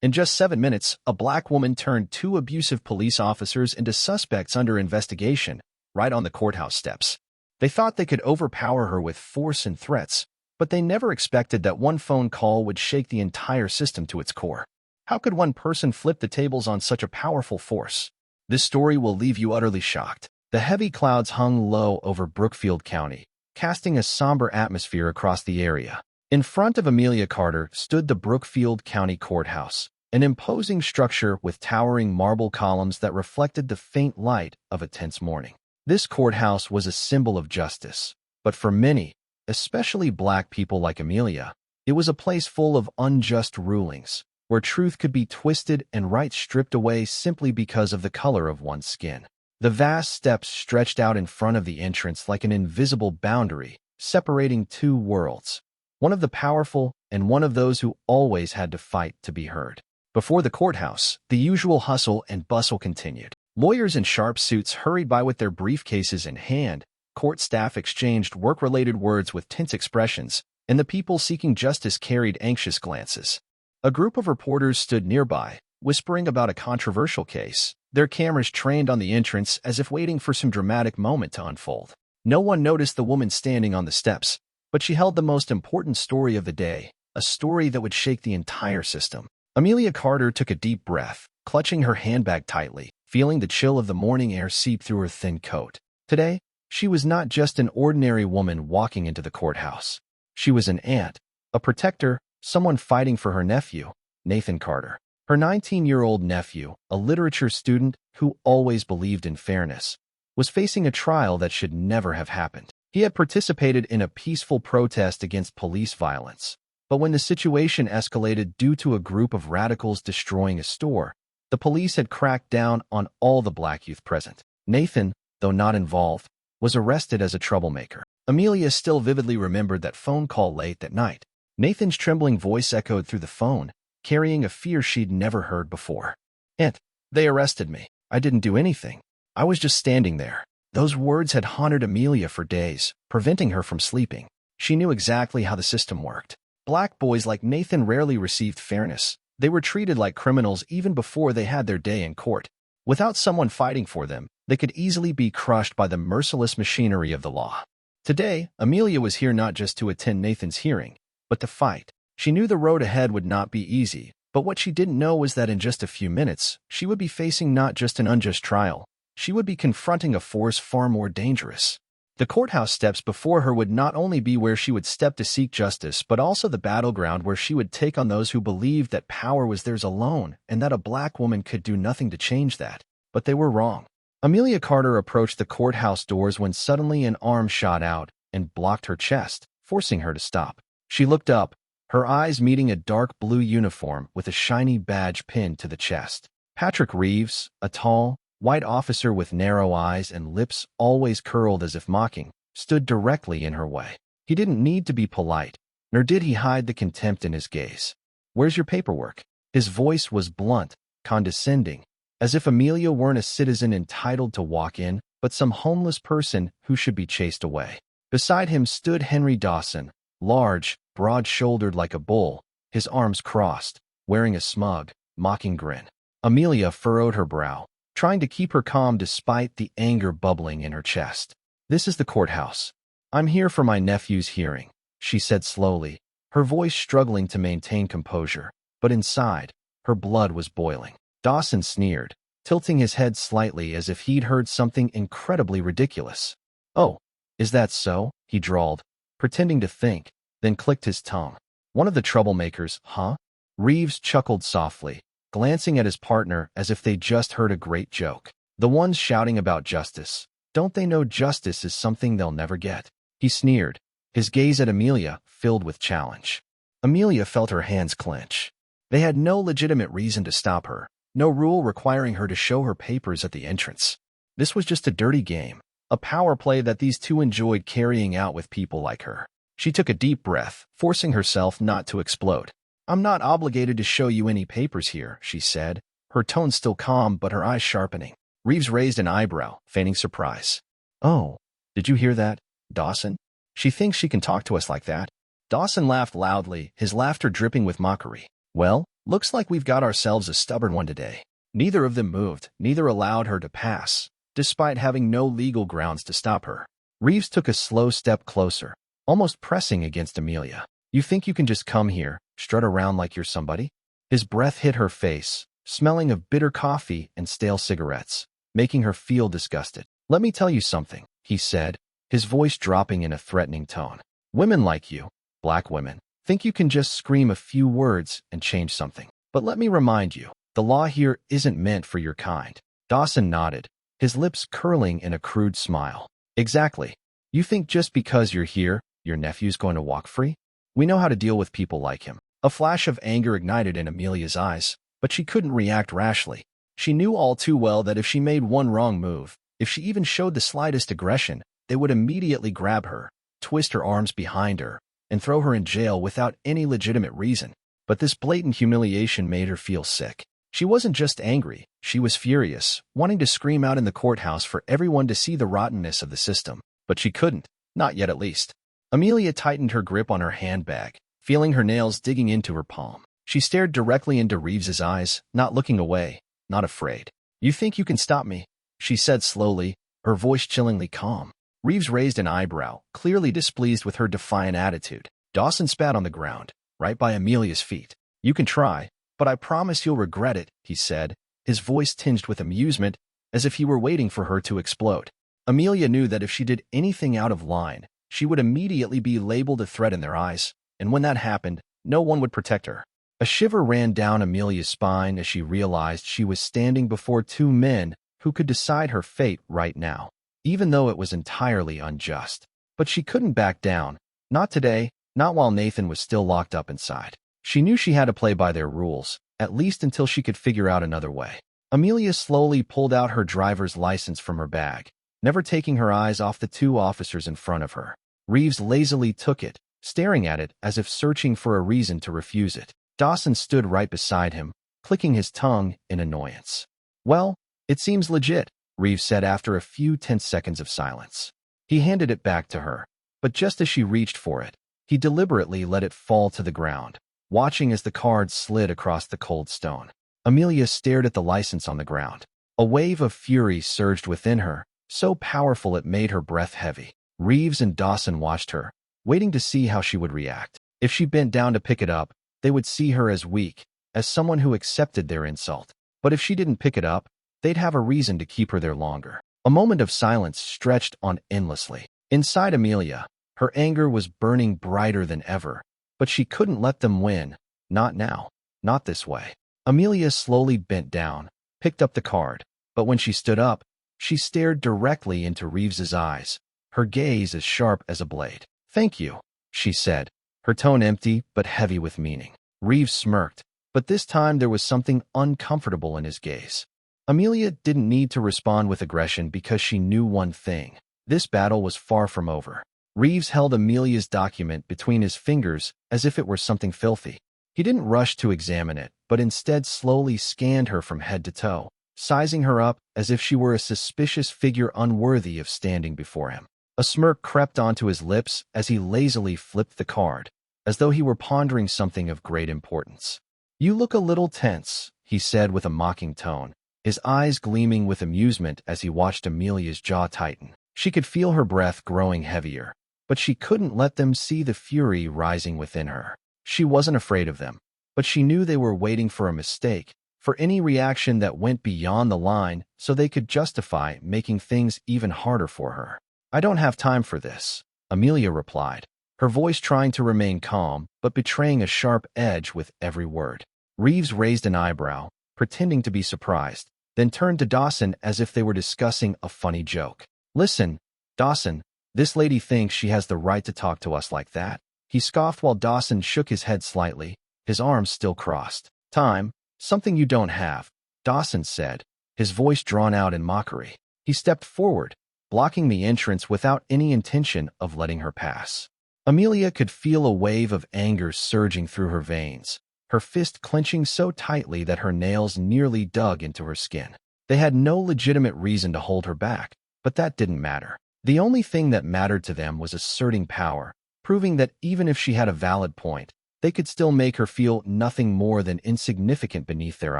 In just 7 minutes, a black woman turned two abusive police officers into suspects under investigation, right on the courthouse steps. They thought they could overpower her with force and threats, but they never expected that one phone call would shake the entire system to its core. How could one person flip the tables on such a powerful force? This story will leave you utterly shocked. The heavy clouds hung low over Brookfield County, casting a somber atmosphere across the area. In front of Amelia Carter stood the Brookfield County Courthouse, an imposing structure with towering marble columns that reflected the faint light of a tense morning. This courthouse was a symbol of justice, but for many, especially black people like Amelia, it was a place full of unjust rulings, where truth could be twisted and right stripped away simply because of the color of one's skin. The vast steps stretched out in front of the entrance like an invisible boundary, separating two worlds, one of the powerful and one of those who always had to fight to be heard. Before the courthouse, the usual hustle and bustle continued. Lawyers in sharp suits hurried by with their briefcases in hand, court staff exchanged work-related words with tense expressions, and the people seeking justice carried anxious glances. A group of reporters stood nearby, whispering about a controversial case, their cameras trained on the entrance as if waiting for some dramatic moment to unfold. No one noticed the woman standing on the steps, but she held the most important story of the day, a story that would shake the entire system. Amelia Carter took a deep breath, clutching her handbag tightly, feeling the chill of the morning air seep through her thin coat. Today, she was not just an ordinary woman walking into the courthouse. She was an aunt, a protector, someone fighting for her nephew, Nathan Carter. Her 19-year-old nephew, a literature student who always believed in fairness, was facing a trial that should never have happened. He had participated in a peaceful protest against police violence, but when the situation escalated due to a group of radicals destroying a store, the police had cracked down on all the black youth present. Nathan, though not involved, was arrested as a troublemaker. Amelia still vividly remembered that phone call late that night. Nathan's trembling voice echoed through the phone, carrying a fear she'd never heard before. "Aunt, they arrested me. I didn't do anything. I was just standing there." Those words had haunted Amelia for days, preventing her from sleeping. She knew exactly how the system worked. Black boys like Nathan rarely received fairness. They were treated like criminals even before they had their day in court. Without someone fighting for them, they could easily be crushed by the merciless machinery of the law. Today, Amelia was here not just to attend Nathan's hearing, but to fight. She knew the road ahead would not be easy, but what she didn't know was that in just a few minutes, she would be facing not just an unjust trial, she would be confronting a force far more dangerous. The courthouse steps before her would not only be where she would step to seek justice, but also the battleground where she would take on those who believed that power was theirs alone and that a black woman could do nothing to change that. But they were wrong. Amelia Carter approached the courthouse doors when suddenly an arm shot out and blocked her chest, forcing her to stop. She looked up, her eyes meeting a dark blue uniform with a shiny badge pinned to the chest. Patrick Reeves, a tall, white officer with narrow eyes and lips always curled as if mocking, stood directly in her way. He didn't need to be polite, nor did he hide the contempt in his gaze. "Where's your paperwork?" His voice was blunt, condescending, as if Amelia weren't a citizen entitled to walk in, but some homeless person who should be chased away. Beside him stood Henry Dawson, large, broad-shouldered like a bull, his arms crossed, wearing a smug, mocking grin. Amelia furrowed her brow, trying to keep her calm despite the anger bubbling in her chest. "This is the courthouse. I'm here for my nephew's hearing," she said slowly, her voice struggling to maintain composure, but inside, her blood was boiling. Dawson sneered, tilting his head slightly as if he'd heard something incredibly ridiculous. "Oh, is that so?" he drawled, pretending to think, then clicked his tongue. "One of the troublemakers, huh?" Reeves chuckled softly, glancing at his partner as if they'd just heard a great joke. "The ones shouting about justice. Don't they know justice is something they'll never get?" He sneered, his gaze at Amelia filled with challenge. Amelia felt her hands clench. They had no legitimate reason to stop her, no rule requiring her to show her papers at the entrance. This was just a dirty game, a power play that these two enjoyed carrying out with people like her. She took a deep breath, forcing herself not to explode. "I'm not obligated to show you any papers here," she said, her tone still calm but her eyes sharpening. Reeves raised an eyebrow, feigning surprise. "Oh, did you hear that, Dawson? She thinks she can talk to us like that." Dawson laughed loudly, his laughter dripping with mockery. "Well, Looks like we've got ourselves a stubborn one today. Neither of them moved, neither allowed her to pass, despite having no legal grounds to stop her. Reeves took a slow step closer, almost pressing against Amelia. You think you can just come here, strut around like you're somebody? His breath hit her face, smelling of bitter coffee and stale cigarettes, making her feel disgusted. Let me tell you something, he said, his voice dropping in a threatening tone. Women like you, black women, think you can just scream a few words and change something. But let me remind you, the law here isn't meant for your kind. Dawson nodded, his lips curling in a crude smile. Exactly. You think just because you're here, your nephew's going to walk free? We know how to deal with people like him. A flash of anger ignited in Amelia's eyes, but she couldn't react rashly. She knew all too well that if she made one wrong move, if she even showed the slightest aggression, they would immediately grab her, twist her arms behind her, and throw her in jail without any legitimate reason. But this blatant humiliation made her feel sick. She wasn't just angry, she was furious, wanting to scream out in the courthouse for everyone to see the rottenness of the system. But she couldn't, not yet at least. Amelia tightened her grip on her handbag, feeling her nails digging into her palm. She stared directly into Reeves's eyes, not looking away, not afraid. You think you can stop me? She said slowly, her voice chillingly calm. Reeves raised an eyebrow, clearly displeased with her defiant attitude. Dawson spat on the ground, right by Amelia's feet. You can try, but I promise you'll regret it, he said, his voice tinged with amusement, as if he were waiting for her to explode. Amelia knew that if she did anything out of line, she would immediately be labeled a threat in their eyes, and when that happened, no one would protect her. A shiver ran down Amelia's spine as she realized she was standing before two men who could decide her fate right now, even though it was entirely unjust. But she couldn't back down, not today, not while Nathan was still locked up inside. She knew she had to play by their rules, at least until she could figure out another way. Amelia slowly pulled out her driver's license from her bag, never taking her eyes off the two officers in front of her. Reeves lazily took it, staring at it as if searching for a reason to refuse it. Dawson stood right beside him, clicking his tongue in annoyance. Well, it seems legit, Reeves said after a few tense seconds of silence. He handed it back to her, but just as she reached for it, he deliberately let it fall to the ground, watching as the card slid across the cold stone. Amelia stared at the license on the ground. A wave of fury surged within her, so powerful it made her breath heavy. Reeves and Dawson watched her, waiting to see how she would react. If she bent down to pick it up, they would see her as weak, as someone who accepted their insult. But if she didn't pick it up, they'd have a reason to keep her there longer. A moment of silence stretched on endlessly. Inside Amelia, her anger was burning brighter than ever, but she couldn't let them win. Not now. Not this way. Amelia slowly bent down, picked up the card, but when she stood up, she stared directly into Reeves's eyes, her gaze as sharp as a blade. Thank you, she said, her tone empty but heavy with meaning. Reeves smirked, but this time there was something uncomfortable in his gaze. Amelia didn't need to respond with aggression because she knew one thing. This battle was far from over. Reeves held Amelia's document between his fingers as if it were something filthy. He didn't rush to examine it, but instead slowly scanned her from head to toe, sizing her up as if she were a suspicious figure unworthy of standing before him. A smirk crept onto his lips as he lazily flipped the card, as though he were pondering something of great importance. You look a little tense, he said with a mocking tone, his eyes gleaming with amusement as he watched Amelia's jaw tighten. She could feel her breath growing heavier, but she couldn't let them see the fury rising within her. She wasn't afraid of them, but she knew they were waiting for a mistake, for any reaction that went beyond the line so they could justify making things even harder for her. I don't have time for this, Amelia replied, her voice trying to remain calm but betraying a sharp edge with every word. Reeves raised an eyebrow, pretending to be surprised, then turned to Dawson as if they were discussing a funny joke. Listen, Dawson, this lady thinks she has the right to talk to us like that. He scoffed while Dawson shook his head slightly, his arms still crossed. Time, something you don't have, Dawson said, his voice drawn out in mockery. He stepped forward, blocking the entrance without any intention of letting her pass. Amelia could feel a wave of anger surging through her veins, her fist clenching so tightly that her nails nearly dug into her skin. They had no legitimate reason to hold her back, but that didn't matter. The only thing that mattered to them was asserting power, proving that even if she had a valid point, they could still make her feel nothing more than insignificant beneath their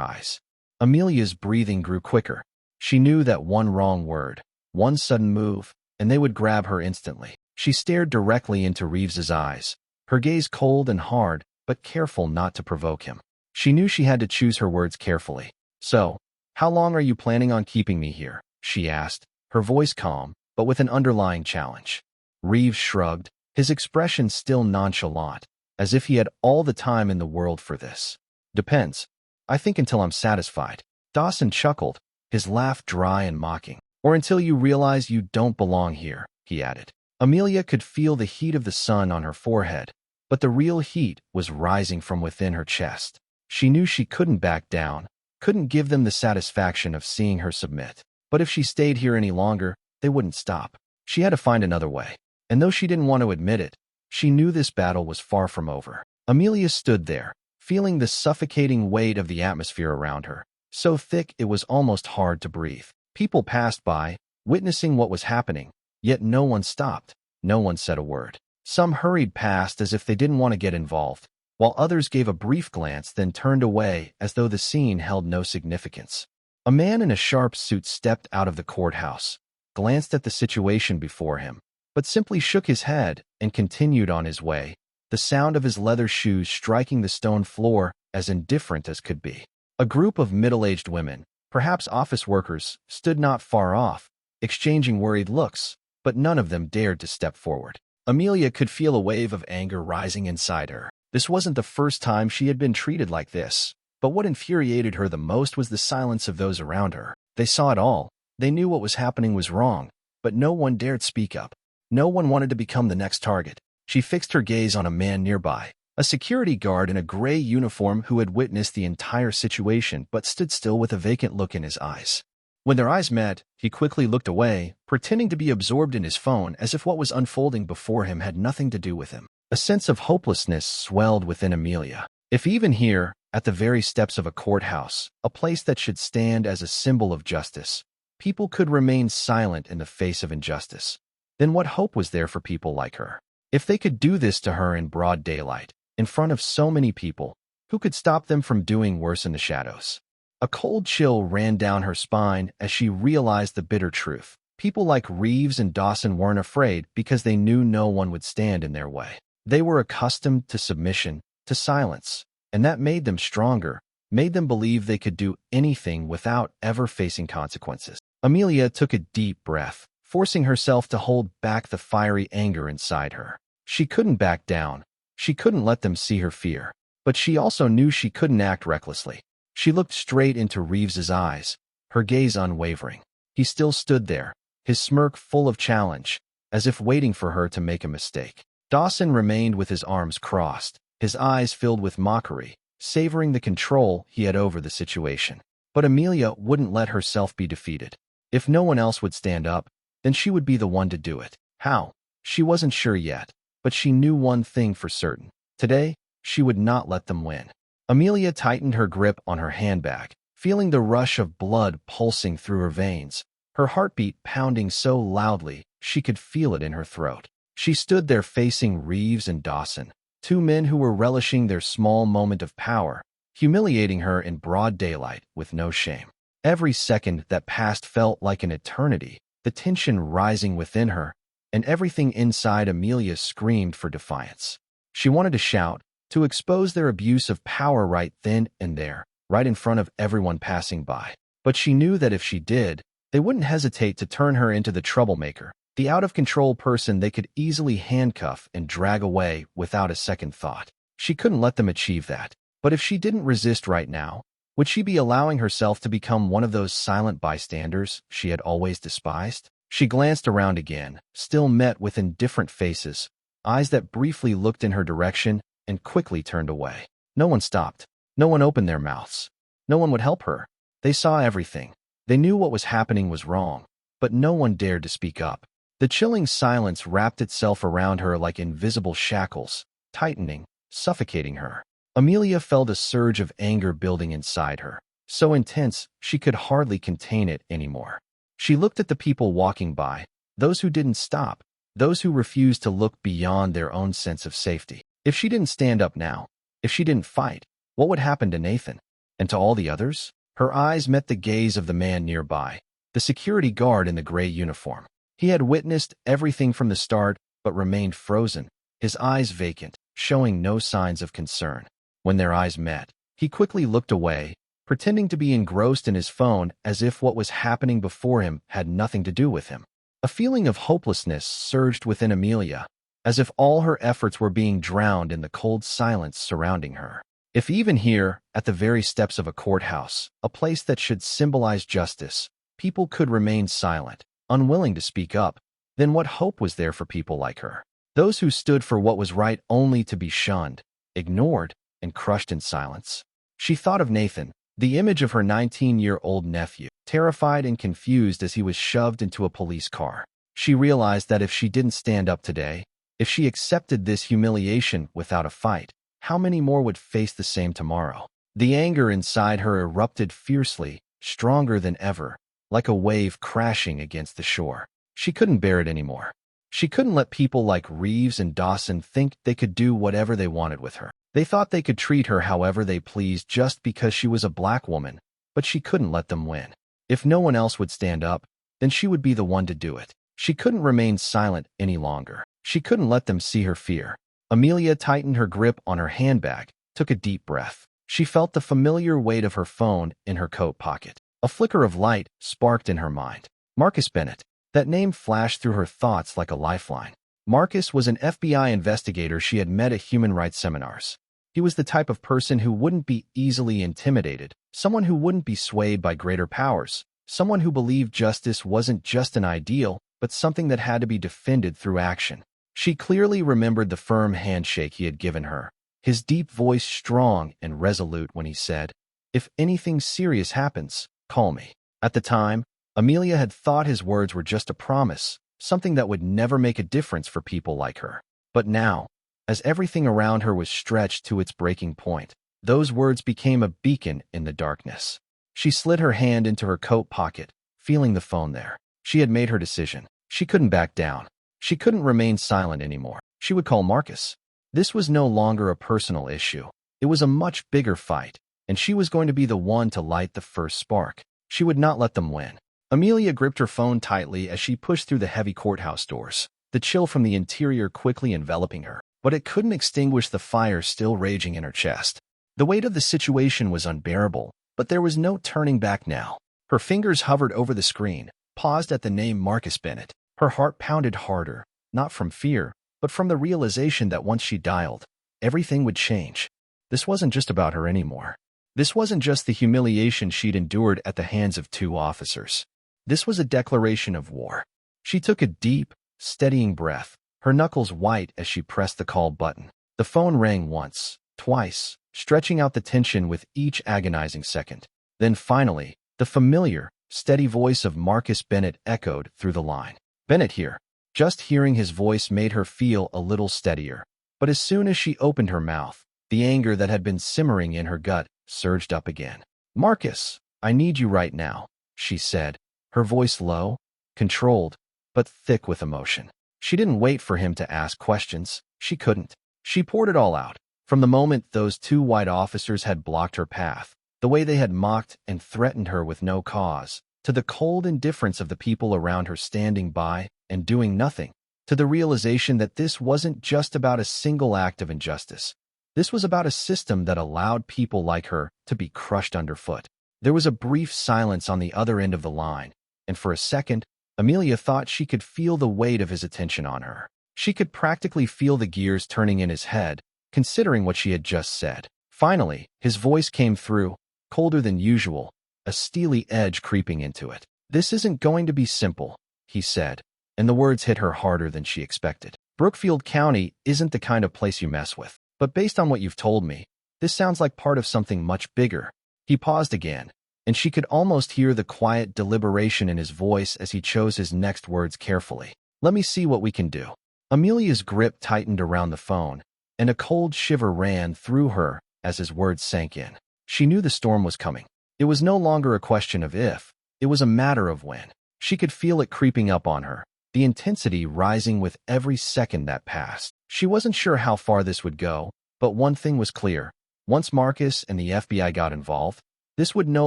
eyes. Amelia's breathing grew quicker. She knew that one wrong word, one sudden move, and they would grab her instantly. She stared directly into Reeves's eyes, her gaze cold and hard, but careful not to provoke him. She knew she had to choose her words carefully. "So, how long are you planning on keeping me here?" she asked, her voice calm, but with an underlying challenge. Reeves shrugged, his expression still nonchalant, as if he had all the time in the world for this. "Depends. I think until I'm satisfied." Dawson chuckled, his laugh dry and mocking. "Or until you realize you don't belong here," he added. Amelia could feel the heat of the sun on her forehead, but the real heat was rising from within her chest. She knew she couldn't back down, couldn't give them the satisfaction of seeing her submit. But if she stayed here any longer, they wouldn't stop. She had to find another way. And though she didn't want to admit it, she knew this battle was far from over. Amelia stood there, feeling the suffocating weight of the atmosphere around her, so thick it was almost hard to breathe. People passed by, witnessing what was happening, yet no one stopped. No one said a word. Some hurried past as if they didn't want to get involved, while others gave a brief glance then turned away as though the scene held no significance. A man in a sharp suit stepped out of the courthouse, glanced at the situation before him, but simply shook his head and continued on his way, the sound of his leather shoes striking the stone floor as indifferent as could be. A group of middle-aged women, perhaps office workers, stood not far off, exchanging worried looks, but none of them dared to step forward. Amelia could feel a wave of anger rising inside her. This wasn't the first time she had been treated like this, but what infuriated her the most was the silence of those around her. They saw it all. They knew what was happening was wrong, but no one dared speak up. No one wanted to become the next target. She fixed her gaze on a man nearby, a security guard in a gray uniform who had witnessed the entire situation but stood still with a vacant look in his eyes. When their eyes met, he quickly looked away, pretending to be absorbed in his phone as if what was unfolding before him had nothing to do with him. A sense of hopelessness swelled within Amelia. If even here, at the very steps of a courthouse, a place that should stand as a symbol of justice, people could remain silent in the face of injustice, then what hope was there for people like her? If they could do this to her in broad daylight, in front of so many people, who could stop them from doing worse in the shadows? A cold chill ran down her spine as she realized the bitter truth. People like Reeves and Dawson weren't afraid because they knew no one would stand in their way. They were accustomed to submission, to silence, and that made them stronger, made them believe they could do anything without ever facing consequences. Amelia took a deep breath, forcing herself to hold back the fiery anger inside her. She couldn't back down. She couldn't let them see her fear. But she also knew she couldn't act recklessly. She looked straight into Reeves's eyes, her gaze unwavering. He still stood there, his smirk full of challenge, as if waiting for her to make a mistake. Dawson remained with his arms crossed, his eyes filled with mockery, savoring the control he had over the situation. But Amelia wouldn't let herself be defeated. If no one else would stand up, then she would be the one to do it. How? She wasn't sure yet, but she knew one thing for certain. Today, she would not let them win. Amelia tightened her grip on her handbag, feeling the rush of blood pulsing through her veins, her heartbeat pounding so loudly she could feel it in her throat. She stood there facing Reeves and Dawson, two men who were relishing their small moment of power, humiliating her in broad daylight with no shame. Every second that passed felt like an eternity, the tension rising within her, and everything inside Amelia screamed for defiance. She wanted to shout, to expose their abuse of power right then and there, right in front of everyone passing by. But she knew that if she did, they wouldn't hesitate to turn her into the troublemaker, the out-of-control person they could easily handcuff and drag away without a second thought. She couldn't let them achieve that. But if she didn't resist right now, would she be allowing herself to become one of those silent bystanders she had always despised? She glanced around again, still met with indifferent faces, eyes that briefly looked in her direction and quickly turned away. No one stopped. No one opened their mouths. No one would help her. They saw everything. They knew what was happening was wrong, but no one dared to speak up. The chilling silence wrapped itself around her like invisible shackles, tightening, suffocating her. Amelia felt a surge of anger building inside her, so intense she could hardly contain it anymore. She looked at the people walking by, those who didn't stop, those who refused to look beyond their own sense of safety. If she didn't stand up now, if she didn't fight, what would happen to Nathan? And to all the others? Her eyes met the gaze of the man nearby, the security guard in the gray uniform. He had witnessed everything from the start, but remained frozen, his eyes vacant, showing no signs of concern. When their eyes met, he quickly looked away, pretending to be engrossed in his phone as if what was happening before him had nothing to do with him. A feeling of hopelessness surged within Amelia, as if all her efforts were being drowned in the cold silence surrounding her. If even here, at the very steps of a courthouse, a place that should symbolize justice, people could remain silent, unwilling to speak up, then what hope was there for people like her? Those who stood for what was right only to be shunned, ignored, and crushed in silence. She thought of Nathan, the image of her 19-year-old nephew, terrified and confused as he was shoved into a police car. She realized that if she didn't stand up today, if she accepted this humiliation without a fight, how many more would face the same tomorrow? The anger inside her erupted fiercely, stronger than ever, like a wave crashing against the shore. She couldn't bear it anymore. She couldn't let people like Reeves and Dawson think they could do whatever they wanted with her. They thought they could treat her however they pleased just because she was a black woman, but she couldn't let them win. If no one else would stand up, then she would be the one to do it. She couldn't remain silent any longer. She couldn't let them see her fear. Amelia tightened her grip on her handbag, took a deep breath. She felt the familiar weight of her phone in her coat pocket. A flicker of light sparked in her mind. Marcus Bennett. That name flashed through her thoughts like a lifeline. Marcus was an FBI investigator she had met at human rights seminars. He was the type of person who wouldn't be easily intimidated, someone who wouldn't be swayed by greater powers, someone who believed justice wasn't just an ideal, but something that had to be defended through action. She clearly remembered the firm handshake he had given her, his deep voice strong and resolute when he said, "If anything serious happens, call me." At the time, Amelia had thought his words were just a promise, something that would never make a difference for people like her. But now, as everything around her was stretched to its breaking point, those words became a beacon in the darkness. She slid her hand into her coat pocket, feeling the phone there. She had made her decision. She couldn't back down. She couldn't remain silent anymore. She would call Marcus. This was no longer a personal issue. It was a much bigger fight, and she was going to be the one to light the first spark. She would not let them win. Amelia gripped her phone tightly as she pushed through the heavy courthouse doors, the chill from the interior quickly enveloping her, but it couldn't extinguish the fire still raging in her chest. The weight of the situation was unbearable, but there was no turning back now. Her fingers hovered over the screen, paused at the name Marcus Bennett. Her heart pounded harder, not from fear, but from the realization that once she dialed, everything would change. This wasn't just about her anymore. This wasn't just the humiliation she'd endured at the hands of two officers. This was a declaration of war. She took a deep, steadying breath, her knuckles white as she pressed the call button. The phone rang once, twice, stretching out the tension with each agonizing second. Then finally, the familiar, steady voice of Marcus Bennett echoed through the line. "Bennett here." Just hearing his voice made her feel a little steadier. But as soon as she opened her mouth, the anger that had been simmering in her gut surged up again. "Marcus, I need you right now," she said, her voice low, controlled, but thick with emotion. She didn't wait for him to ask questions. She couldn't. She poured it all out. From the moment those two white officers had blocked her path, the way they had mocked and threatened her with no cause, to the cold indifference of the people around her standing by and doing nothing, to the realization that this wasn't just about a single act of injustice. This was about a system that allowed people like her to be crushed underfoot. There was a brief silence on the other end of the line, and for a second, Amelia thought she could feel the weight of his attention on her. She could practically feel the gears turning in his head, considering what she had just said. Finally, his voice came through, colder than usual, a steely edge creeping into it. "This isn't going to be simple," he said, and the words hit her harder than she expected. "Brookfield County isn't the kind of place you mess with. But based on what you've told me, this sounds like part of something much bigger." He paused again, and she could almost hear the quiet deliberation in his voice as he chose his next words carefully. "Let me see what we can do." Amelia's grip tightened around the phone, and a cold shiver ran through her as his words sank in. She knew the storm was coming. It was no longer a question of if, it was a matter of when. She could feel it creeping up on her, the intensity rising with every second that passed. She wasn't sure how far this would go, but one thing was clear. Once Marcus and the FBI got involved, this would no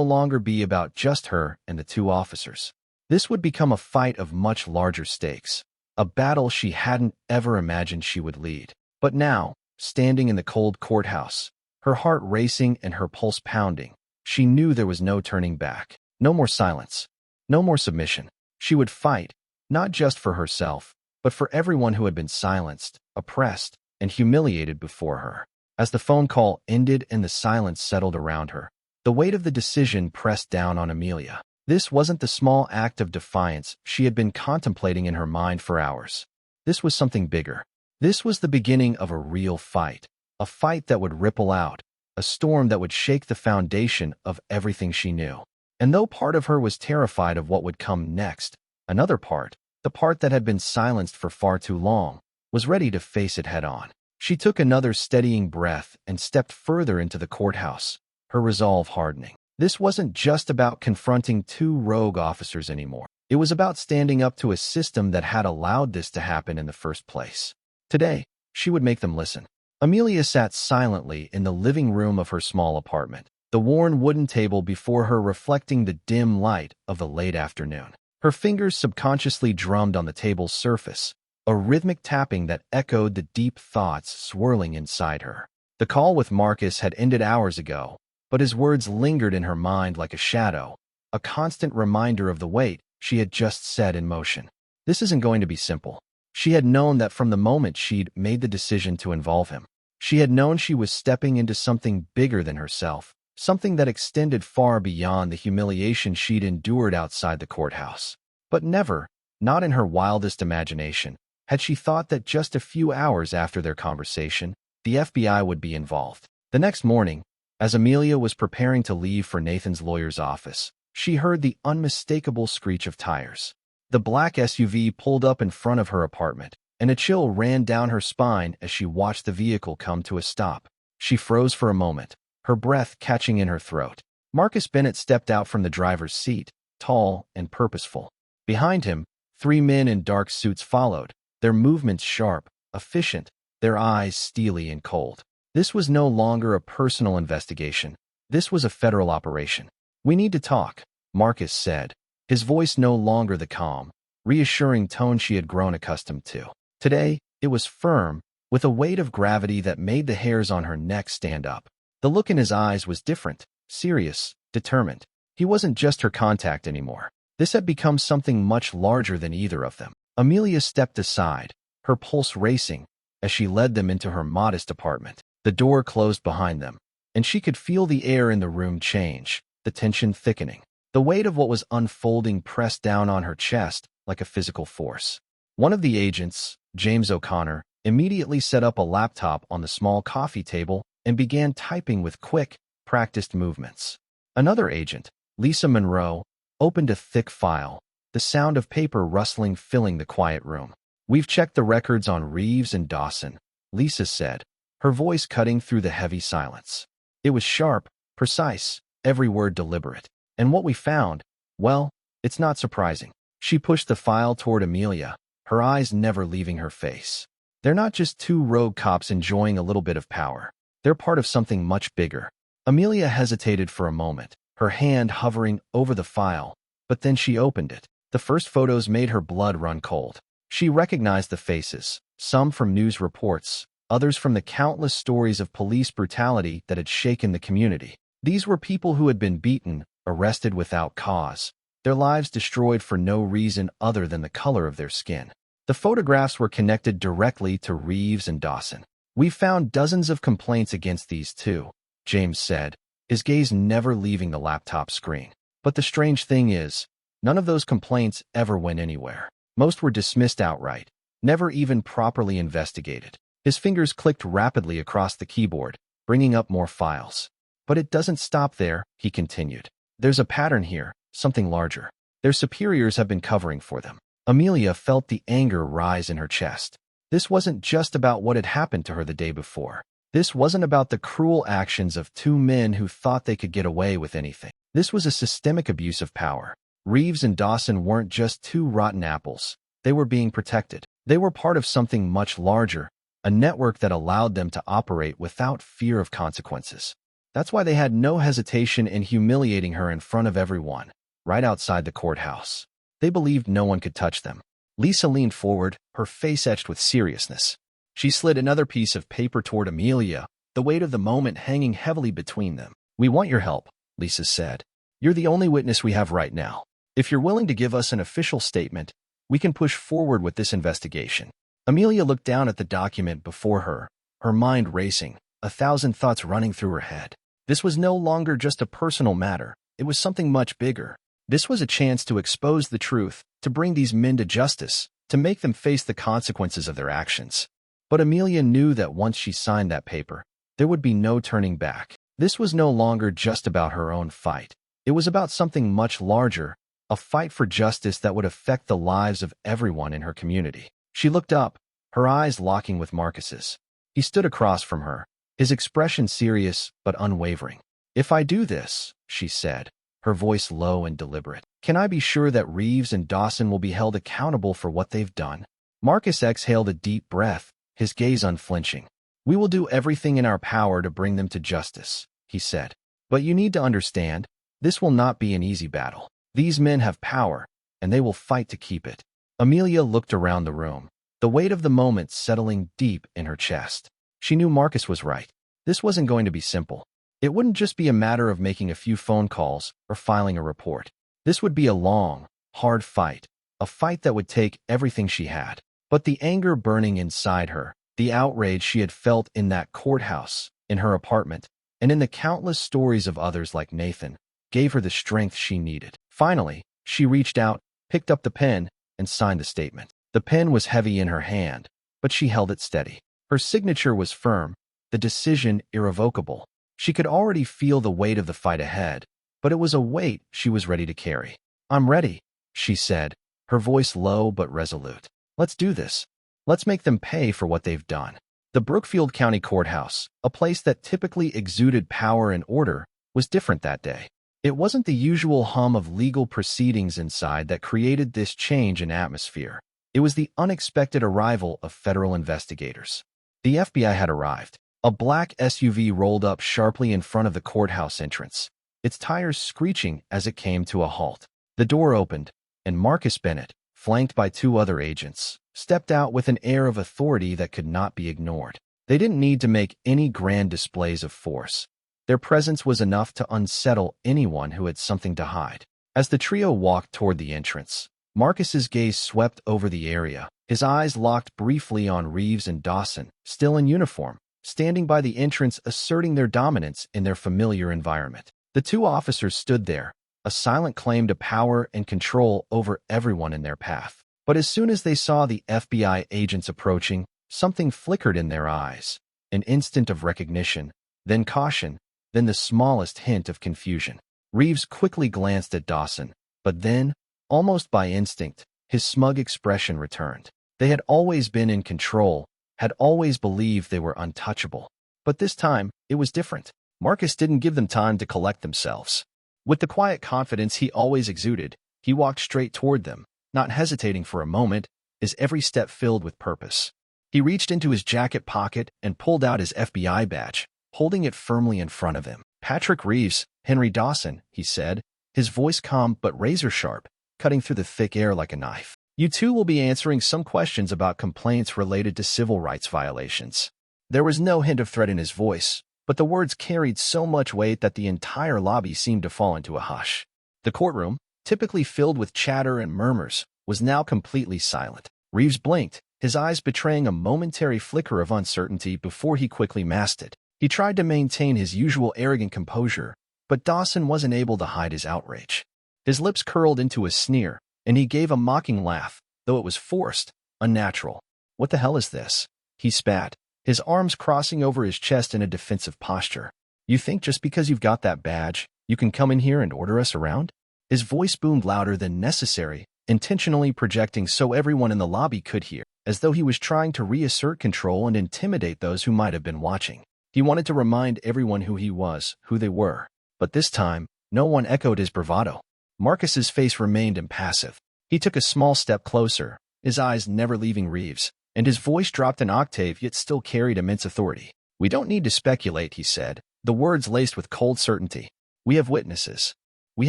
longer be about just her and the two officers. This would become a fight of much larger stakes, a battle she hadn't ever imagined she would lead. But now, standing in the cold courthouse, her heart racing and her pulse pounding, she knew there was no turning back. No more silence. No more submission. She would fight, not just for herself, but for everyone who had been silenced, oppressed, and humiliated before her. As the phone call ended and the silence settled around her, the weight of the decision pressed down on Amelia. This wasn't the small act of defiance she had been contemplating in her mind for hours. This was something bigger. This was the beginning of a real fight, a fight that would ripple out, a storm that would shake the foundation of everything she knew. And though part of her was terrified of what would come next, another part, the part that had been silenced for far too long, was ready to face it head-on. She took another steadying breath and stepped further into the courthouse, her resolve hardening. This wasn't just about confronting two rogue officers anymore. It was about standing up to a system that had allowed this to happen in the first place. Today, she would make them listen. Amelia sat silently in the living room of her small apartment, the worn wooden table before her reflecting the dim light of the late afternoon. Her fingers subconsciously drummed on the table's surface, a rhythmic tapping that echoed the deep thoughts swirling inside her. The call with Marcus had ended hours ago, but his words lingered in her mind like a shadow, a constant reminder of the weight she had just set in motion. This isn't going to be simple. She had known that from the moment she'd made the decision to involve him. She had known she was stepping into something bigger than herself, something that extended far beyond the humiliation she'd endured outside the courthouse. But never, not in her wildest imagination, had she thought that just a few hours after their conversation, the FBI would be involved. The next morning, as Amelia was preparing to leave for Nathan's lawyer's office, she heard the unmistakable screech of tires. The black SUV pulled up in front of her apartment, and a chill ran down her spine as she watched the vehicle come to a stop. She froze for a moment, her breath catching in her throat. Marcus Bennett stepped out from the driver's seat, tall and purposeful. Behind him, 3 men in dark suits followed, their movements sharp, efficient, their eyes steely and cold. This was no longer a personal investigation. This was a federal operation. "We need to talk," Marcus said, his voice no longer the calm, reassuring tone she had grown accustomed to. Today, it was firm, with a weight of gravity that made the hairs on her neck stand up. The look in his eyes was different, serious, determined. He wasn't just her contact anymore. This had become something much larger than either of them. Amelia stepped aside, her pulse racing, as she led them into her modest apartment. The door closed behind them, and she could feel the air in the room change, the tension thickening. The weight of what was unfolding pressed down on her chest like a physical force. One of the agents, James O'Connor, immediately set up a laptop on the small coffee table and began typing with quick, practiced movements. Another agent, Lisa Monroe, opened a thick file, the sound of paper rustling filling the quiet room. "We've checked the records on Reeves and Dawson," Lisa said, her voice cutting through the heavy silence. It was sharp, precise, every word deliberate. "And what we found, well, it's not surprising." She pushed the file toward Amelia, her eyes never leaving her face. "They're not just two rogue cops enjoying a little bit of power. They're part of something much bigger." Amelia hesitated for a moment, her hand hovering over the file, but then she opened it. The first photos made her blood run cold. She recognized the faces, some from news reports, others from the countless stories of police brutality that had shaken the community. These were people who had been beaten, arrested without cause, their lives destroyed for no reason other than the color of their skin. The photographs were connected directly to Reeves and Dawson. "We've found dozens of complaints against these two," James said, his gaze never leaving the laptop screen. "But the strange thing is, none of those complaints ever went anywhere. Most were dismissed outright, never even properly investigated." His fingers clicked rapidly across the keyboard, bringing up more files. "But it doesn't stop there," he continued. "There's a pattern here, something larger. Their superiors have been covering for them." Amelia felt the anger rise in her chest. This wasn't just about what had happened to her the day before. This wasn't about the cruel actions of 2 men who thought they could get away with anything. This was a systemic abuse of power. Reeves and Dawson weren't just 2 rotten apples. They were being protected. They were part of something much larger, a network that allowed them to operate without fear of consequences. That's why they had no hesitation in humiliating her in front of everyone, right outside the courthouse. They believed no one could touch them. Lisa leaned forward, her face etched with seriousness. She slid another piece of paper toward Amelia, the weight of the moment hanging heavily between them. "We want your help," Lisa said. "You're the only witness we have right now. If you're willing to give us an official statement, we can push forward with this investigation." Amelia looked down at the document before her, her mind racing, 1,000 thoughts running through her head. This was no longer just a personal matter. It was something much bigger. This was a chance to expose the truth, to bring these men to justice, to make them face the consequences of their actions. But Amelia knew that once she signed that paper, there would be no turning back. This was no longer just about her own fight. It was about something much larger, a fight for justice that would affect the lives of everyone in her community. She looked up, her eyes locking with Marcus's. He stood across from her, his expression serious but unwavering. "If I do this," she said, her voice low and deliberate, "can I be sure that Reeves and Dawson will be held accountable for what they've done?" Marcus exhaled a deep breath, his gaze unflinching. "We will do everything in our power to bring them to justice," he said. "But you need to understand, this will not be an easy battle. These men have power, and they will fight to keep it." Amelia looked around the room, the weight of the moment settling deep in her chest. She knew Marcus was right. This wasn't going to be simple. It wouldn't just be a matter of making a few phone calls or filing a report. This would be a long, hard fight, a fight that would take everything she had. But the anger burning inside her, the outrage she had felt in that courthouse, in her apartment, and in the countless stories of others like Nathan, gave her the strength she needed. Finally, she reached out, picked up the pen, and signed the statement. The pen was heavy in her hand, but she held it steady. Her signature was firm, the decision irrevocable. She could already feel the weight of the fight ahead, but it was a weight she was ready to carry. "I'm ready," she said, her voice low but resolute. "Let's do this. Let's make them pay for what they've done." The Brookfield County Courthouse, a place that typically exuded power and order, was different that day. It wasn't the usual hum of legal proceedings inside that created this change in atmosphere. It was the unexpected arrival of federal investigators. The FBI had arrived. A black SUV rolled up sharply in front of the courthouse entrance, its tires screeching as it came to a halt. The door opened, and Marcus Bennett, flanked by 2 other agents, stepped out with an air of authority that could not be ignored. They didn't need to make any grand displays of force. Their presence was enough to unsettle anyone who had something to hide. As the trio walked toward the entrance, Marcus's gaze swept over the area, his eyes locked briefly on Reeves and Dawson, still in uniform, standing by the entrance asserting their dominance in their familiar environment. The 2 officers stood there, a silent claim to power and control over everyone in their path. But as soon as they saw the FBI agents approaching, something flickered in their eyes, an instant of recognition, then caution, then the smallest hint of confusion. Reeves quickly glanced at Dawson, but then, almost by instinct, his smug expression returned. They had always been in control, had always believed they were untouchable. But this time, it was different. Marcus didn't give them time to collect themselves. With the quiet confidence he always exuded, he walked straight toward them, not hesitating for a moment, his every step filled with purpose. He reached into his jacket pocket and pulled out his FBI badge, holding it firmly in front of him. "Patrick Reeves, Henry Dawson," he said, his voice calm but razor-sharp, cutting through the thick air like a knife. "You 2 will be answering some questions about complaints related to civil rights violations." There was no hint of threat in his voice, but the words carried so much weight that the entire lobby seemed to fall into a hush. The courtroom, typically filled with chatter and murmurs, was now completely silent. Reeves blinked, his eyes betraying a momentary flicker of uncertainty before he quickly masked it. He tried to maintain his usual arrogant composure, but Dawson wasn't able to hide his outrage. His lips curled into a sneer, and he gave a mocking laugh, though it was forced, unnatural. "What the hell is this?" he spat, his arms crossing over his chest in a defensive posture. "You think just because you've got that badge, you can come in here and order us around?" His voice boomed louder than necessary, intentionally projecting so everyone in the lobby could hear, as though he was trying to reassert control and intimidate those who might have been watching. He wanted to remind everyone who he was, who they were. But this time, no one echoed his bravado. Marcus's face remained impassive. He took a small step closer, his eyes never leaving Reeves, and his voice dropped an octave yet still carried immense authority. "We don't need to speculate," he said, the words laced with cold certainty. "We have witnesses. We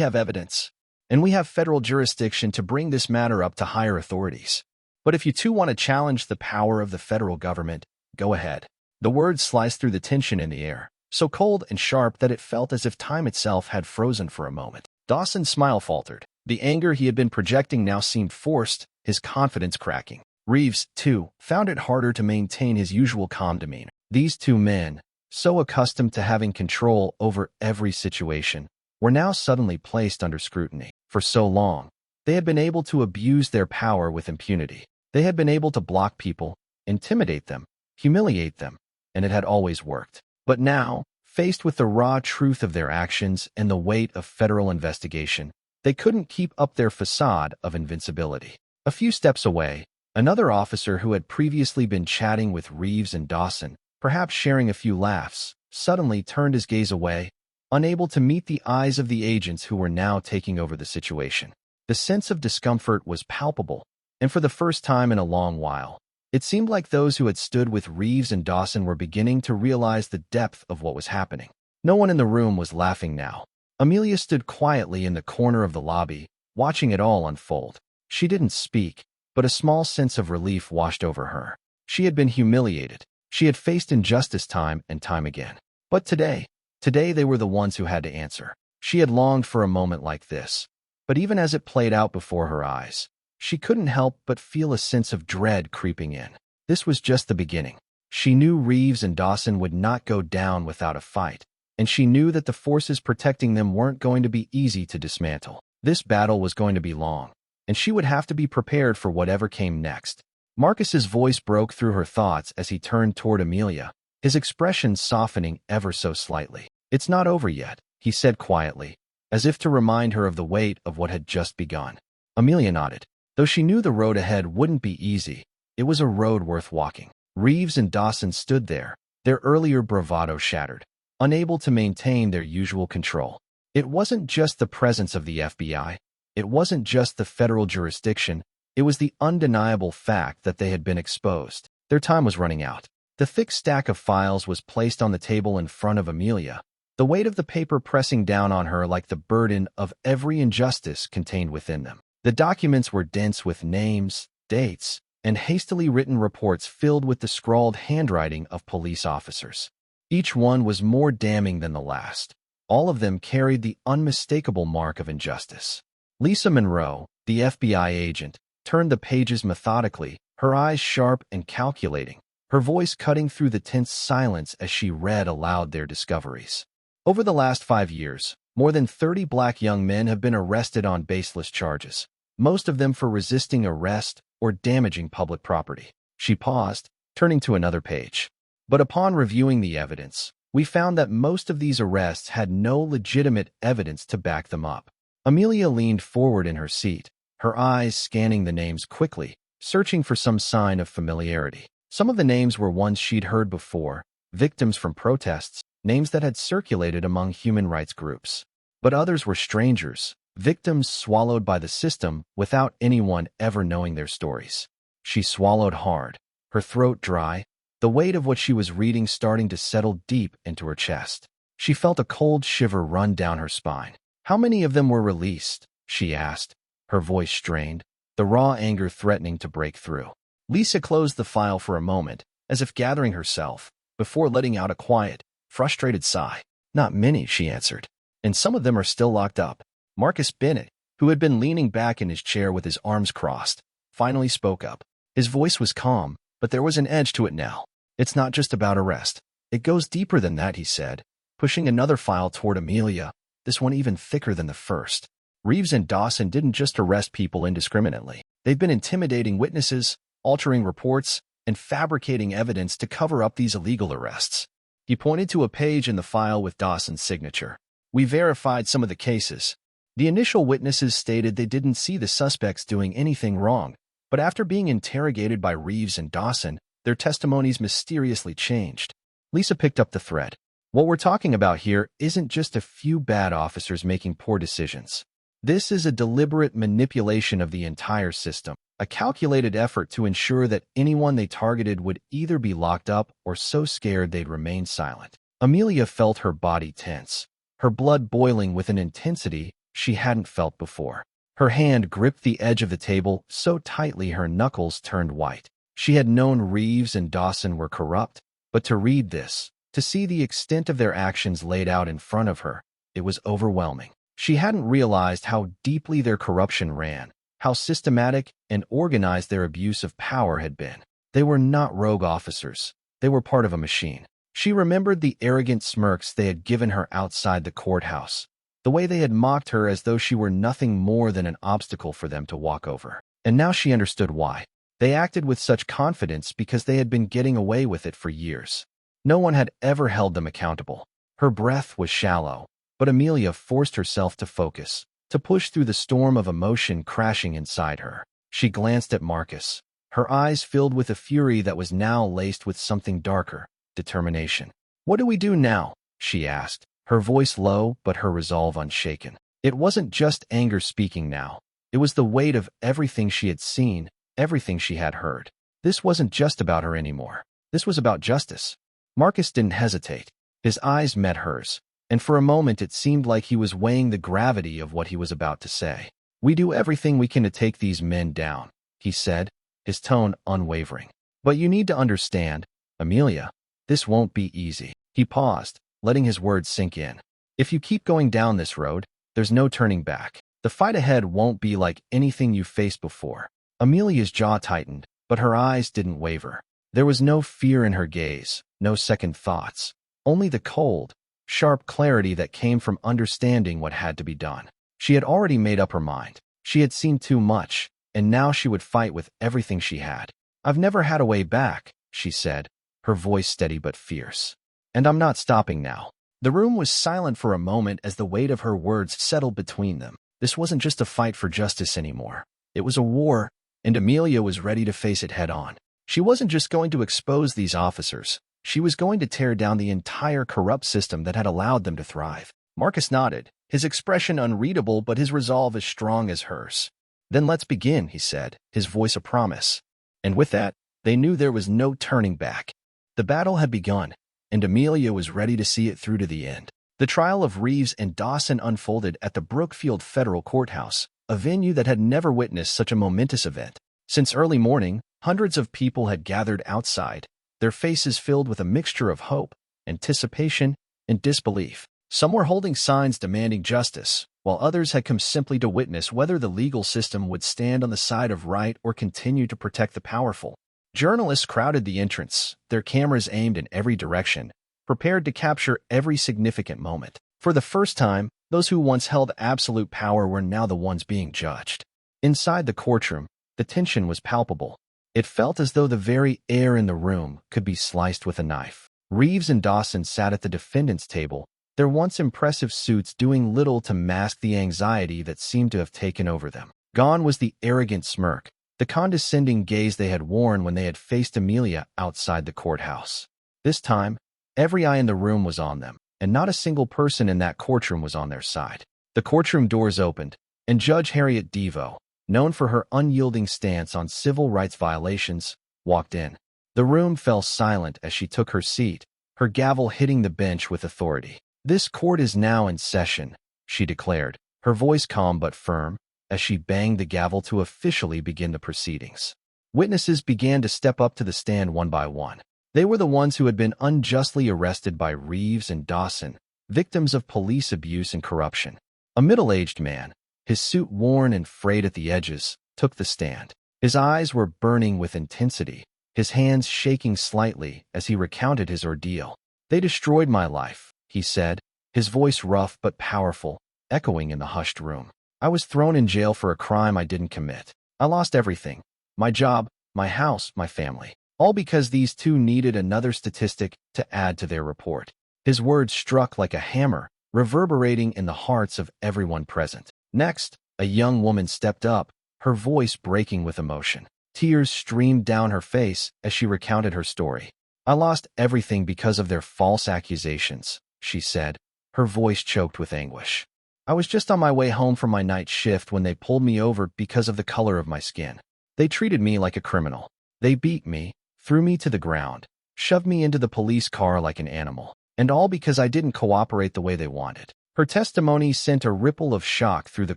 have evidence. And we have federal jurisdiction to bring this matter up to higher authorities. But if you two want to challenge the power of the federal government, go ahead." The words sliced through the tension in the air, so cold and sharp that it felt as if time itself had frozen for a moment. Dawson's smile faltered. The anger he had been projecting now seemed forced, his confidence cracking. Reeves, too, found it harder to maintain his usual calm demeanor. These two men, so accustomed to having control over every situation, were now suddenly placed under scrutiny. For so long, they had been able to abuse their power with impunity. They had been able to block people, intimidate them, humiliate them, and it had always worked. But now, faced with the raw truth of their actions and the weight of federal investigation, they couldn't keep up their facade of invincibility. A few steps away, another officer who had previously been chatting with Reeves and Dawson, perhaps sharing a few laughs, suddenly turned his gaze away, unable to meet the eyes of the agents who were now taking over the situation. The sense of discomfort was palpable, and for the first time in a long while, it seemed like those who had stood with Reeves and Dawson were beginning to realize the depth of what was happening. No one in the room was laughing now. Amelia stood quietly in the corner of the lobby, watching it all unfold. She didn't speak, but a small sense of relief washed over her. She had been humiliated. She had faced injustice time and time again. But today they were the ones who had to answer. She had longed for a moment like this. But even as it played out before her eyes, she couldn't help but feel a sense of dread creeping in. This was just the beginning. She knew Reeves and Dawson would not go down without a fight, and she knew that the forces protecting them weren't going to be easy to dismantle. This battle was going to be long, and she would have to be prepared for whatever came next. Marcus's voice broke through her thoughts as he turned toward Amelia, his expression softening ever so slightly. "It's not over yet," he said quietly, as if to remind her of the weight of what had just begun. Amelia nodded. Though she knew the road ahead wouldn't be easy, it was a road worth walking. Reeves and Dawson stood there, their earlier bravado shattered, unable to maintain their usual control. It wasn't just the presence of the FBI. It wasn't just the federal jurisdiction. It was the undeniable fact that they had been exposed. Their time was running out. The thick stack of files was placed on the table in front of Amelia, the weight of the paper pressing down on her like the burden of every injustice contained within them. The documents were dense with names, dates, and hastily written reports filled with the scrawled handwriting of police officers. Each one was more damning than the last. All of them carried the unmistakable mark of injustice. Lisa Monroe, the FBI agent, turned the pages methodically, her eyes sharp and calculating, her voice cutting through the tense silence as she read aloud their discoveries. Over the last 5 years, more than 30 black young men have been arrested on baseless charges, most of them for resisting arrest or damaging public property. She paused, turning to another page. But upon reviewing the evidence, we found that most of these arrests had no legitimate evidence to back them up. Amelia leaned forward in her seat, her eyes scanning the names quickly, searching for some sign of familiarity. Some of the names were ones she'd heard before, victims from protests, names that had circulated among human rights groups. But others were strangers, victims swallowed by the system without anyone ever knowing their stories. She swallowed hard, her throat dry, the weight of what she was reading starting to settle deep into her chest. She felt a cold shiver run down her spine. "How many of them were released?" she asked, her voice strained, the raw anger threatening to break through. Lisa closed the file for a moment, as if gathering herself, before letting out a quiet, frustrated sigh. "Not many," she answered, "and some of them are still locked up." Marcus Bennett, who had been leaning back in his chair with his arms crossed, finally spoke up. His voice was calm, but there was an edge to it now. "It's not just about arrest. It goes deeper than that," he said, pushing another file toward Amelia, this one even thicker than the first. "Reeves and Dawson didn't just arrest people indiscriminately. They've been intimidating witnesses, altering reports, and fabricating evidence to cover up these illegal arrests." He pointed to a page in the file with Dawson's signature. "We verified some of the cases. The initial witnesses stated they didn't see the suspects doing anything wrong, but after being interrogated by Reeves and Dawson, their testimonies mysteriously changed." Lisa picked up the thread. "What we're talking about here isn't just a few bad officers making poor decisions. This is a deliberate manipulation of the entire system, a calculated effort to ensure that anyone they targeted would either be locked up or so scared they'd remain silent. Amelia felt her body tense, her blood boiling with an intensity she hadn't felt before. Her hand gripped the edge of the table so tightly her knuckles turned white. She had known Reeves and Dawson were corrupt, but to read this, to see the extent of their actions laid out in front of her, it was overwhelming. She hadn't realized how deeply their corruption ran, how systematic and organized their abuse of power had been. They were not rogue officers. They were part of a machine. She remembered the arrogant smirks they had given her outside the courthouse, the way they had mocked her as though she were nothing more than an obstacle for them to walk over. And now she understood why. They acted with such confidence because they had been getting away with it for years. No one had ever held them accountable. Her breath was shallow, but Amelia forced herself to focus, to push through the storm of emotion crashing inside her. She glanced at Marcus, her eyes filled with a fury that was now laced with something darker, determination. "What do we do now?" she asked, her voice low but her resolve unshaken. It wasn't just anger speaking now. It was the weight of everything she had seen, everything she had heard. This wasn't just about her anymore. This was about justice. Marcus didn't hesitate. His eyes met hers, and for a moment it seemed like he was weighing the gravity of what he was about to say. "We do everything we can to take these men down," he said, his tone unwavering. "But you need to understand, Amelia, this won't be easy." He paused, letting his words sink in. "If you keep going down this road, there's no turning back. The fight ahead won't be like anything you've faced before." Amelia's jaw tightened, but her eyes didn't waver. There was no fear in her gaze, no second thoughts, only the cold, sharp clarity that came from understanding what had to be done. She had already made up her mind. She had seen too much, and now she would fight with everything she had. "I've never had a way back," she said, her voice steady but fierce. "And I'm not stopping now." The room was silent for a moment as the weight of her words settled between them. This wasn't just a fight for justice anymore. It was a war, and Amelia was ready to face it head-on. She wasn't just going to expose these officers. She was going to tear down the entire corrupt system that had allowed them to thrive. Marcus nodded, his expression unreadable but his resolve as strong as hers. "Then let's begin," he said, his voice a promise. And with that, they knew there was no turning back. The battle had begun, and Amelia was ready to see it through to the end. The trial of Reeves and Dawson unfolded at the Brookfield Federal Courthouse, a venue that had never witnessed such a momentous event. Since early morning, hundreds of people had gathered outside, their faces filled with a mixture of hope, anticipation, and disbelief. Some were holding signs demanding justice, while others had come simply to witness whether the legal system would stand on the side of right or continue to protect the powerful. Journalists crowded the entrance, their cameras aimed in every direction, prepared to capture every significant moment. For the first time, those who once held absolute power were now the ones being judged. Inside the courtroom, the tension was palpable. It felt as though the very air in the room could be sliced with a knife. Reeves and Dawson sat at the defendant's table, their once impressive suits doing little to mask the anxiety that seemed to have taken over them. Gone was the arrogant smirk, the condescending gaze they had worn when they had faced Amelia outside the courthouse. This time, every eye in the room was on them, and not a single person in that courtroom was on their side. The courtroom doors opened, and Judge Harriet Devo, known for her unyielding stance on civil rights violations, walked in. The room fell silent as she took her seat, her gavel hitting the bench with authority. "This court is now in session," she declared, her voice calm but firm, as she banged the gavel to officially begin the proceedings. Witnesses began to step up to the stand one by one. They were the ones who had been unjustly arrested by Reeves and Dawson, victims of police abuse and corruption. A middle-aged man, his suit worn and frayed at the edges, took the stand. His eyes were burning with intensity, his hands shaking slightly as he recounted his ordeal. "They destroyed my life," he said, his voice rough but powerful, echoing in the hushed room. "I was thrown in jail for a crime I didn't commit. I lost everything, my job, my house, my family, all because these two needed another statistic to add to their report." His words struck like a hammer, reverberating in the hearts of everyone present. Next, a young woman stepped up, her voice breaking with emotion. Tears streamed down her face as she recounted her story. "I lost everything because of their false accusations," she said, her voice choked with anguish. I was just on my way home from my night shift when they pulled me over because of the color of my skin. They treated me like a criminal. They beat me, threw me to the ground, shoved me into the police car like an animal, and all because I didn't cooperate the way they wanted. Her testimony sent a ripple of shock through the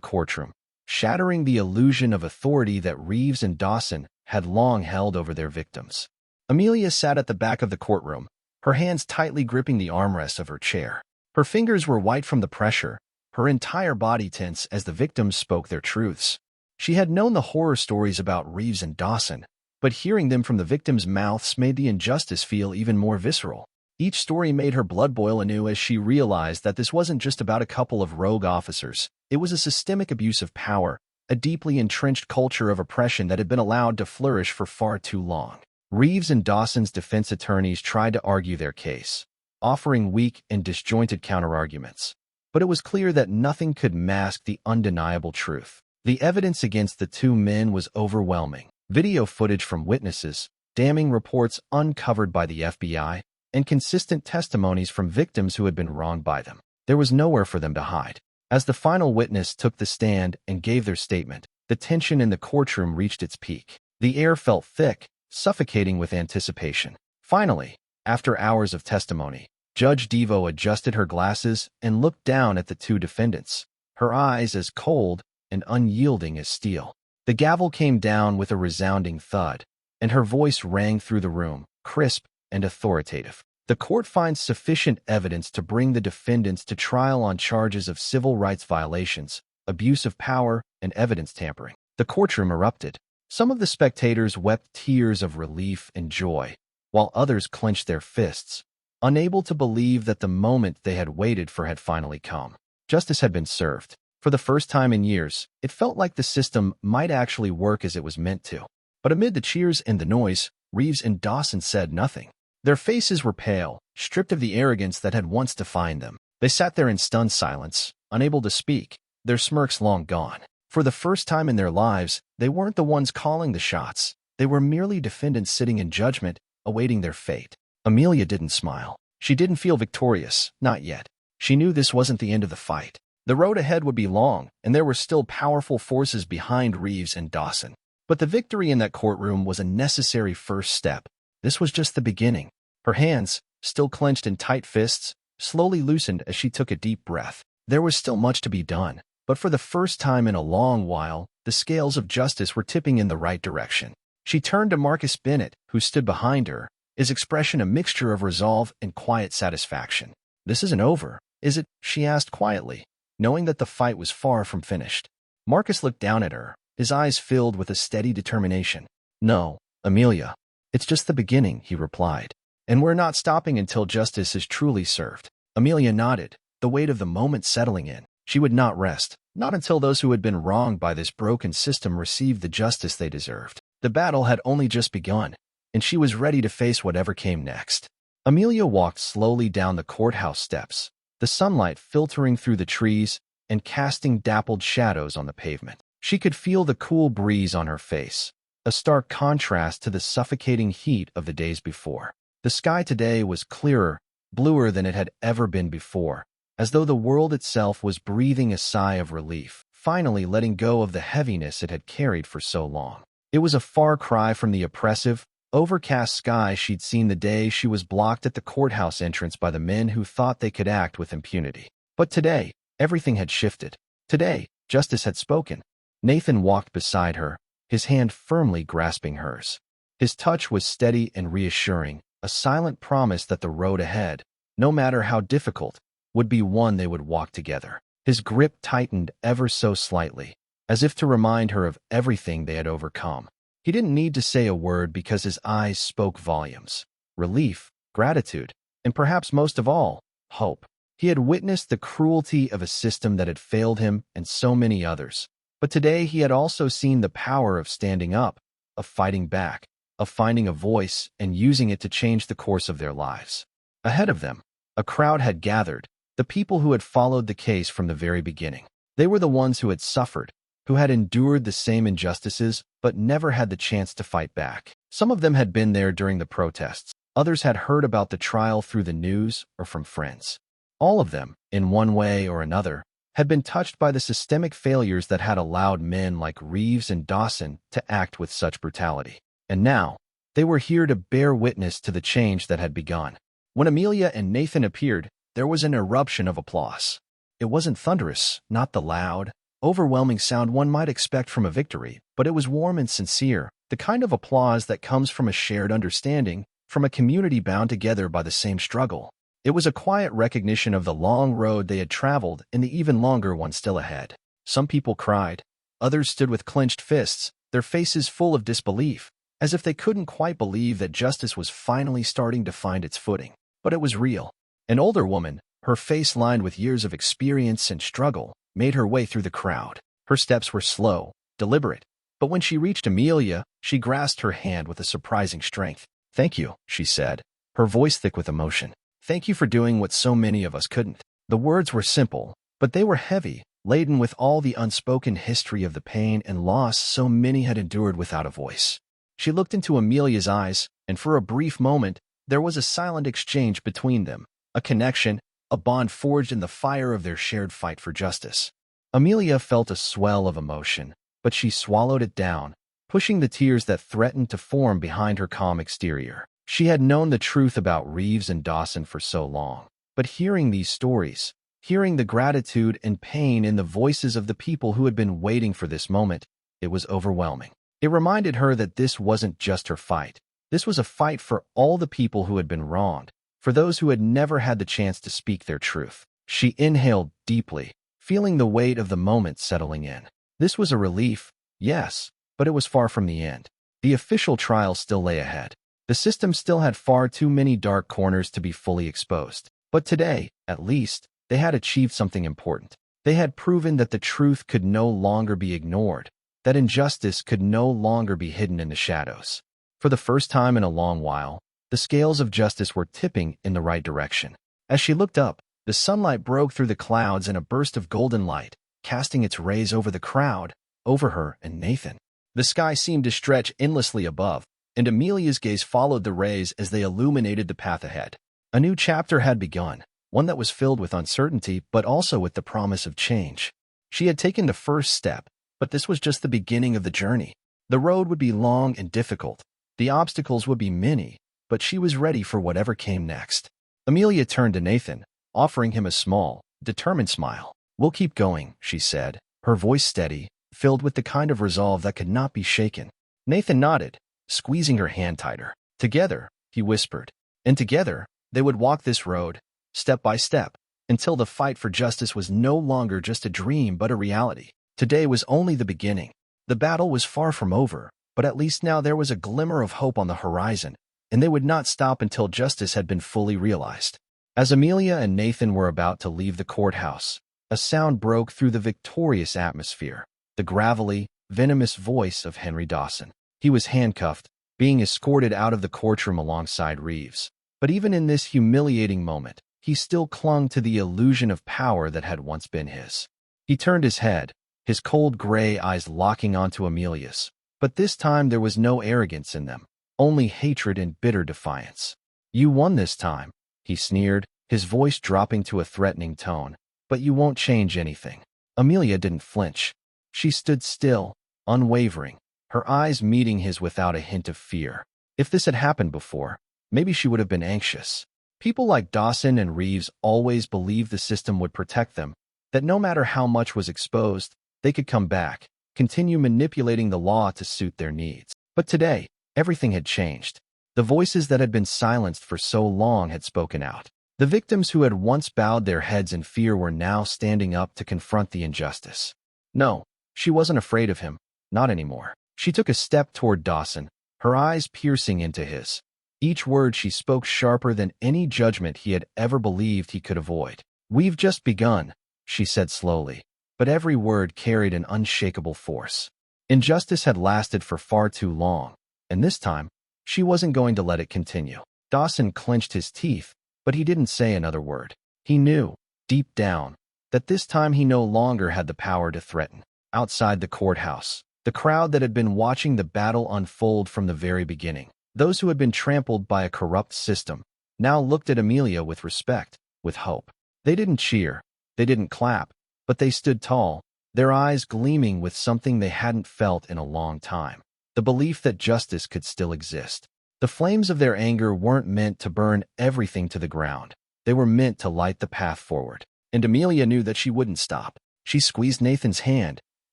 courtroom, shattering the illusion of authority that Reeves and Dawson had long held over their victims. Amelia sat at the back of the courtroom, her hands tightly gripping the armrests of her chair. Her fingers were white from the pressure, her entire body tense as the victims spoke their truths. She had known the horror stories about Reeves and Dawson, but hearing them from the victims' mouths made the injustice feel even more visceral. Each story made her blood boil anew as she realized that this wasn't just about a couple of rogue officers. It was a systemic abuse of power, a deeply entrenched culture of oppression that had been allowed to flourish for far too long. Reeves and Dawson's defense attorneys tried to argue their case, offering weak and disjointed counterarguments. But it was clear that nothing could mask the undeniable truth. The evidence against the two men was overwhelming. Video footage from witnesses, damning reports uncovered by the FBI, and consistent testimonies from victims who had been wronged by them. There was nowhere for them to hide. As the final witness took the stand and gave their statement, the tension in the courtroom reached its peak. The air felt thick, suffocating with anticipation. Finally, after hours of testimony, Judge Devo adjusted her glasses and looked down at the two defendants, her eyes as cold and unyielding as steel. The gavel came down with a resounding thud, and her voice rang through the room, crisp and authoritative. The court finds sufficient evidence to bring the defendants to trial on charges of civil rights violations, abuse of power, and evidence tampering. The courtroom erupted. Some of the spectators wept tears of relief and joy, while others clenched their fists, unable to believe that the moment they had waited for had finally come. Justice had been served. For the first time in years, it felt like the system might actually work as it was meant to. But amid the cheers and the noise, Reeves and Dawson said nothing. Their faces were pale, stripped of the arrogance that had once defined them. They sat there in stunned silence, unable to speak, their smirks long gone. For the first time in their lives, they weren't the ones calling the shots. They were merely defendants sitting in judgment, awaiting their fate. Amelia didn't smile. She didn't feel victorious, not yet. She knew this wasn't the end of the fight. The road ahead would be long, and there were still powerful forces behind Reeves and Dawson. But the victory in that courtroom was a necessary first step. This was just the beginning. Her hands, still clenched in tight fists, slowly loosened as she took a deep breath. There was still much to be done, but for the first time in a long while, the scales of justice were tipping in the right direction. She turned to Marcus Bennett, who stood behind her, his expression a mixture of resolve and quiet satisfaction. "This isn't over, is it?" she asked quietly, knowing that the fight was far from finished. Marcus looked down at her, his eyes filled with a steady determination. "No, Amelia. It's just the beginning," he replied. "And we're not stopping until justice is truly served." Amelia nodded, the weight of the moment settling in. She would not rest, not until those who had been wronged by this broken system received the justice they deserved. The battle had only just begun, and she was ready to face whatever came next. Amelia walked slowly down the courthouse steps, the sunlight filtering through the trees and casting dappled shadows on the pavement. She could feel the cool breeze on her face, a stark contrast to the suffocating heat of the days before. The sky today was clearer, bluer than it had ever been before, as though the world itself was breathing a sigh of relief, finally letting go of the heaviness it had carried for so long. It was a far cry from the oppressive, overcast sky she'd seen the day she was blocked at the courthouse entrance by the men who thought they could act with impunity. But today, everything had shifted. Today, justice had spoken. Nathan walked beside her, his hand firmly grasping hers. His touch was steady and reassuring, a silent promise that the road ahead, no matter how difficult, would be one they would walk together. His grip tightened ever so slightly, as if to remind her of everything they had overcome. He didn't need to say a word because his eyes spoke volumes. Relief, gratitude, and perhaps most of all, hope. He had witnessed the cruelty of a system that had failed him and so many others. But today he had also seen the power of standing up, of fighting back, of finding a voice and using it to change the course of their lives. Ahead of them, a crowd had gathered, the people who had followed the case from the very beginning. They were the ones who had suffered, who had endured the same injustices but never had the chance to fight back. Some of them had been there during the protests. Others had heard about the trial through the news or from friends. All of them, in one way or another, had been touched by the systemic failures that had allowed men like Reeves and Dawson to act with such brutality. And now, they were here to bear witness to the change that had begun. When Amelia and Nathan appeared, there was an eruption of applause. It wasn't thunderous, not the loud, overwhelming sound one might expect from a victory, but it was warm and sincere, the kind of applause that comes from a shared understanding, from a community bound together by the same struggle. It was a quiet recognition of the long road they had traveled and the even longer one still ahead. Some people cried. Others stood with clenched fists, their faces full of disbelief, as if they couldn't quite believe that justice was finally starting to find its footing. But it was real. An older woman, her face lined with years of experience and struggle, made her way through the crowd. Her steps were slow, deliberate, but when she reached Amelia, she grasped her hand with a surprising strength. "Thank you," she said, her voice thick with emotion. "Thank you for doing what so many of us couldn't." The words were simple, but they were heavy, laden with all the unspoken history of the pain and loss so many had endured without a voice. She looked into Amelia's eyes, and for a brief moment, there was a silent exchange between them, a connection, a bond forged in the fire of their shared fight for justice. Amelia felt a swell of emotion, but she swallowed it down, pushing the tears that threatened to form behind her calm exterior. She had known the truth about Reeves and Dawson for so long, but hearing these stories, hearing the gratitude and pain in the voices of the people who had been waiting for this moment, it was overwhelming. It reminded her that this wasn't just her fight. This was a fight for all the people who had been wronged, for those who had never had the chance to speak their truth. She inhaled deeply, feeling the weight of the moment settling in. This was a relief, yes, but it was far from the end. The official trial still lay ahead. The system still had far too many dark corners to be fully exposed. But today, at least, they had achieved something important. They had proven that the truth could no longer be ignored, that injustice could no longer be hidden in the shadows. For the first time in a long while, the scales of justice were tipping in the right direction. As she looked up, the sunlight broke through the clouds in a burst of golden light, casting its rays over the crowd, over her and Nathan. The sky seemed to stretch endlessly above, and Amelia's gaze followed the rays as they illuminated the path ahead. A new chapter had begun, one that was filled with uncertainty but also with the promise of change. She had taken the first step, but this was just the beginning of the journey. The road would be long and difficult. The obstacles would be many, but she was ready for whatever came next. Amelia turned to Nathan, offering him a small, determined smile. "We'll keep going," she said, her voice steady, filled with the kind of resolve that could not be shaken. Nathan nodded, squeezing her hand tighter. "Together," he whispered, and together, they would walk this road, step by step, until the fight for justice was no longer just a dream but a reality. Today was only the beginning. The battle was far from over, but at least now there was a glimmer of hope on the horizon, and they would not stop until justice had been fully realized. As Amelia and Nathan were about to leave the courthouse, a sound broke through the victorious atmosphere, the gravelly, venomous voice of Henry Dawson. He was handcuffed, being escorted out of the courtroom alongside Reeves. But even in this humiliating moment, he still clung to the illusion of power that had once been his. He turned his head, his cold gray eyes locking onto Amelia's. But this time there was no arrogance in them, only hatred and bitter defiance. "You won this time," he sneered, his voice dropping to a threatening tone. "But you won't change anything." Amelia didn't flinch. She stood still, unwavering, her eyes meeting his without a hint of fear. If this had happened before, maybe she would have been anxious. People like Dawson and Reeves always believed the system would protect them, that no matter how much was exposed, they could come back, continue manipulating the law to suit their needs. But today, everything had changed. The voices that had been silenced for so long had spoken out. The victims who had once bowed their heads in fear were now standing up to confront the injustice. No, she wasn't afraid of him, not anymore. She took a step toward Dawson, her eyes piercing into his. Each word she spoke sharper than any judgment he had ever believed he could avoid. "We've just begun," she said slowly, but every word carried an unshakable force. Injustice had lasted for far too long, and this time, she wasn't going to let it continue. Dawson clenched his teeth, but he didn't say another word. He knew, deep down, that this time he no longer had the power to threaten. Outside the courthouse, the crowd that had been watching the battle unfold from the very beginning, those who had been trampled by a corrupt system, now looked at Amelia with respect, with hope. They didn't cheer, they didn't clap, But they stood tall, their eyes gleaming with something they hadn't felt in a long time. The belief that justice could still exist. The flames of their anger weren't meant to burn everything to the ground. They were meant to light the path forward. And Amelia knew that she wouldn't stop. She squeezed Nathan's hand,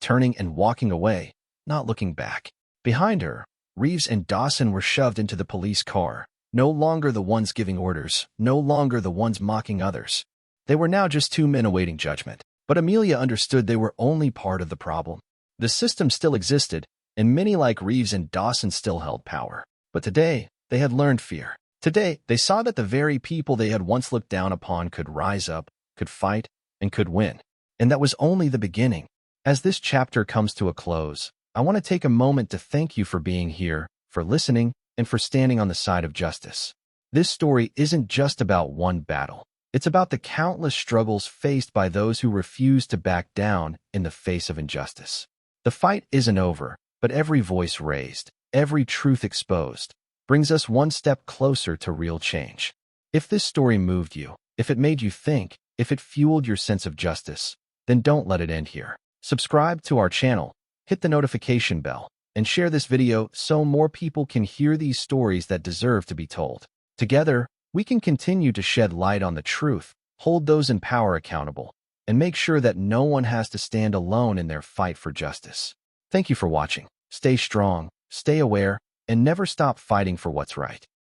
turning and walking away, not looking back. Behind her, Reeves and Dawson were shoved into the police car, no longer the ones giving orders, no longer the ones mocking others. They were now just two men awaiting judgment. But Amelia understood they were only part of the problem. The system still existed, and many like Reeves and Dawson still held power. But today, they had learned fear. Today, they saw that the very people they had once looked down upon could rise up, could fight, and could win. And that was only the beginning. As this chapter comes to a close, I want to take a moment to thank you for being here, for listening, and for standing on the side of justice. This story isn't just about one battle. It's about the countless struggles faced by those who refuse to back down in the face of injustice. The fight isn't over, but every voice raised, every truth exposed, brings us one step closer to real change. If this story moved you, if it made you think, if it fueled your sense of justice, then don't let it end here. Subscribe to our channel, hit the notification bell, and share this video so more people can hear these stories that deserve to be told. Together, we can continue to shed light on the truth, hold those in power accountable, and make sure that no one has to stand alone in their fight for justice. Thank you for watching. Stay strong, stay aware, and never stop fighting for what's right.